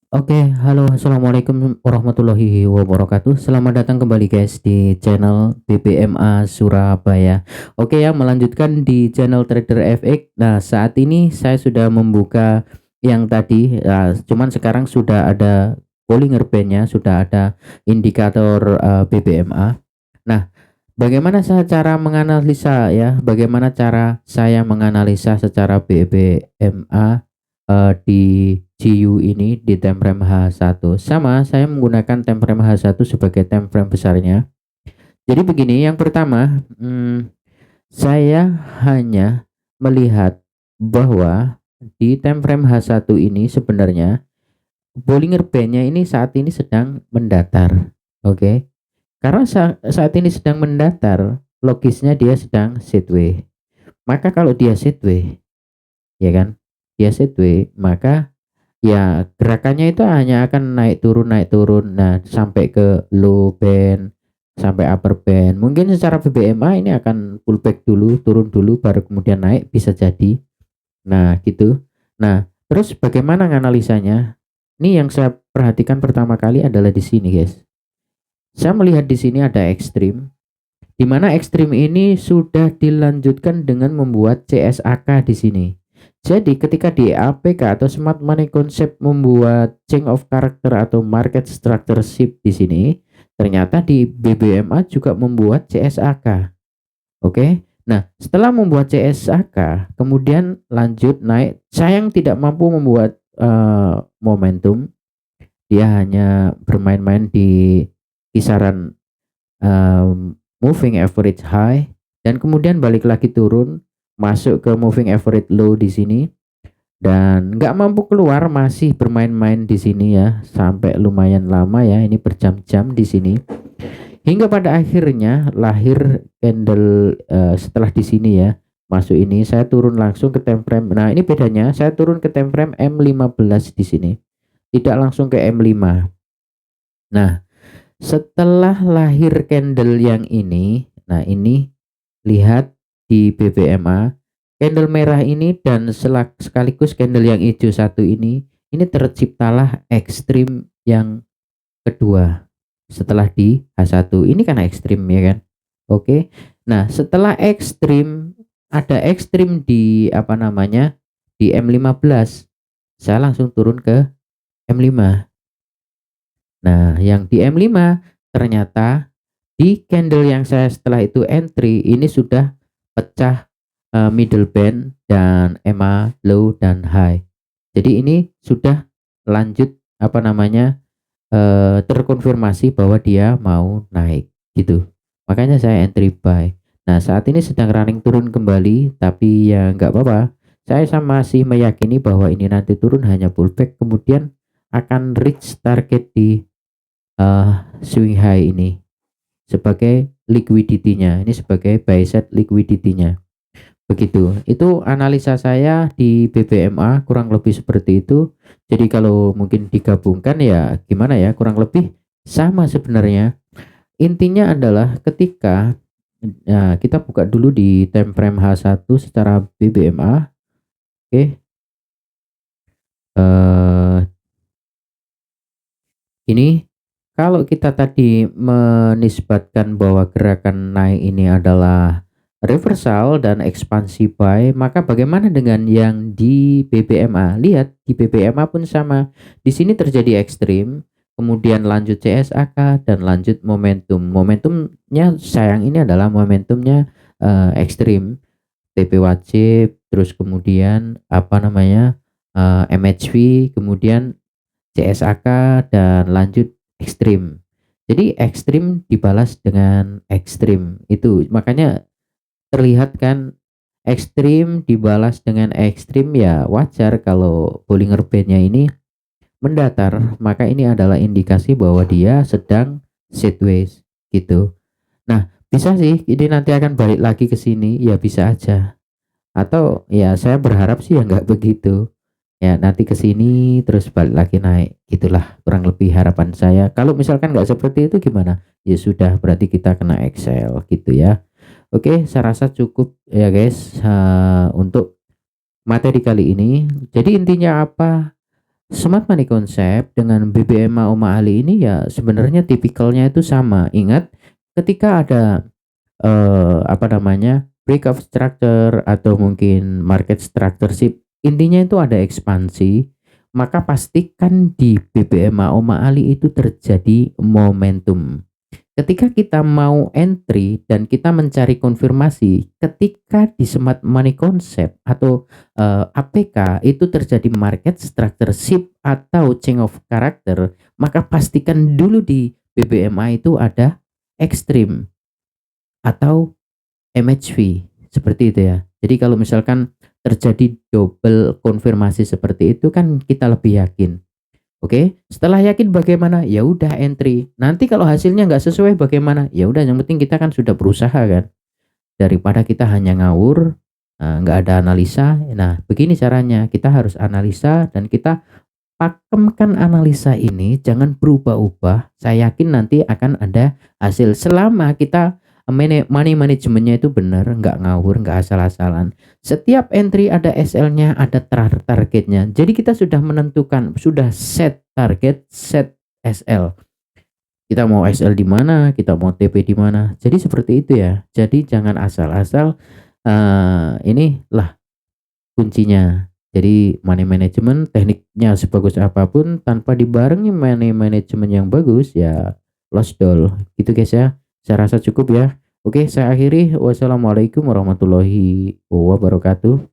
Oke, halo, assalamualaikum warahmatullahi wabarakatuh. Selamat datang kembali guys di channel BBMA Surabaya. Oke ya, melanjutkan di channel Trader FX. Nah, saat ini saya sudah membuka yang tadi, cuman sekarang sudah ada Bollinger Band-nya, sudah ada indikator BBMA. Nah, bagaimana saya cara menganalisa ya? Bagaimana cara saya menganalisa secara BBMA di GU ini di time frame H1? Sama, saya menggunakan time frame H1 sebagai time frame besarnya. Jadi begini, yang pertama, saya hanya melihat bahwa di time frame H1 ini sebenarnya Bollinger Band-nya ini saat ini sedang mendatar. Oke. Karena saat ini sedang mendatar, logisnya dia sedang sideway. Maka kalau dia sideway, ya kan? Dia sideway, maka ya gerakannya itu hanya akan naik turun. Nah, sampai ke low band, sampai upper band. Mungkin secara BBMA ini akan pullback dulu, turun dulu, baru kemudian naik, bisa jadi. Nah, gitu. Nah, terus bagaimana analisanya? Ini yang saya perhatikan pertama kali adalah di sini, guys. Saya melihat di sini ada ekstrim, di mana ekstrim ini sudah dilanjutkan dengan membuat CSAK di sini. Jadi ketika di APK atau Smart Money Concept membuat change of character atau market structure shift di sini, ternyata di BBMA juga membuat CSAK. Oke. Nah, setelah membuat CSAK, kemudian lanjut naik. Sayang tidak mampu membuat momentum. Dia hanya bermain-main di kisaran moving average high dan kemudian balik lagi turun masuk ke moving average low di sini dan nggak mampu keluar, masih bermain-main di sini ya sampai lumayan lama ya, ini berjam-jam di sini hingga pada akhirnya lahir candle setelah di sini ya masuk ini saya turun langsung ke time frame. Nah, ini bedanya, saya turun ke time frame M15 di sini, tidak langsung ke M5. Nah, setelah lahir candle yang ini, nah ini lihat di BBMA, candle merah ini dan sekaligus candle yang hijau satu ini terciptalah ekstrim yang kedua setelah di H1. Ini kan ekstrim ya kan? Oke. Nah, setelah ekstrim ada ekstrim di apa namanya? Di M15. Saya langsung turun ke M5. Nah, yang di M5 ternyata di candle yang saya setelah itu entry ini sudah pecah middle band dan EMA low dan high. Jadi ini sudah lanjut apa namanya terkonfirmasi bahwa dia mau naik gitu. Makanya saya entry buy. Nah, saat ini sedang running turun kembali, tapi ya nggak apa-apa. Saya masih meyakini bahwa ini nanti turun hanya pullback, kemudian akan reach target di swing high ini sebagai liquidity-nya. Ini sebagai buy side liquidity-nya. Begitu. Itu analisa saya di BBMA kurang lebih seperti itu. Jadi kalau mungkin digabungkan ya gimana ya, kurang lebih sama sebenarnya. Intinya adalah ketika kita buka dulu di time frame H1 secara BBMA. Oke. Eh ini kalau kita tadi menisbatkan bahwa gerakan naik ini adalah reversal dan ekspansi buy, maka bagaimana dengan yang di BBMA? Lihat di BBMA pun sama. Di sini terjadi ekstrim, kemudian lanjut CSAK dan lanjut momentum. Momentumnya sayang ini adalah momentumnya ekstrim, TP wajib, terus kemudian apa namanya? MHV, kemudian CSAK dan lanjut ekstrim. Jadi ekstrim dibalas dengan ekstrim. Itu makanya terlihat kan, ekstrim dibalas dengan ekstrim ya wajar kalau Bollinger Band-nya ini mendatar, maka ini adalah indikasi bahwa dia sedang sideways gitu. Nah, bisa sih ini nanti akan balik lagi ke sini, ya bisa aja. Atau ya saya berharap sih ya nggak begitu. Ya nanti ke sini terus balik lagi naik, gitulah kurang lebih harapan saya. Kalau misalkan nggak seperti itu gimana? Ya sudah, berarti kita kena Excel gitu ya. Oke, saya rasa cukup ya guys untuk materi kali ini. Jadi intinya apa? Smart money concept dengan BBMA Oma Ali ini ya sebenarnya tipikalnya itu sama. Ingat ketika ada apa namanya, break of structure atau mungkin market structureship, intinya itu ada ekspansi, maka pastikan di BBMA Oma Ali itu terjadi momentum. Ketika kita mau entry dan kita mencari konfirmasi, ketika di smart money concept atau APK itu terjadi market structure shift atau change of character, maka pastikan dulu di BBMA itu ada ekstrim atau MHV seperti itu ya. Jadi kalau misalkan terjadi double konfirmasi seperti itu kan kita lebih yakin. Oke, setelah yakin bagaimana? Ya udah entry. Nanti kalau hasilnya nggak sesuai bagaimana? Ya udah yang penting kita kan sudah berusaha kan. Daripada kita hanya ngawur, nggak ada analisa. Nah, begini caranya. Kita harus analisa dan kita pakemkan analisa ini, jangan berubah-ubah. Saya yakin nanti akan ada hasil selama kita money manajemennya itu benar, nggak ngawur, nggak asal-asalan. Setiap entry ada SL-nya, ada targetnya. Jadi kita sudah menentukan, sudah set target, set SL. Kita mau SL di mana, kita mau TP di mana. Jadi seperti itu ya. Jadi jangan asal-asal. Inilah kuncinya. Jadi money management tekniknya sebagus apapun tanpa dibarengi money management yang bagus ya lost doll. Gitu guys ya. Saya rasa cukup ya. Oke, saya akhiri. Wassalamualaikum warahmatullahi wabarakatuh.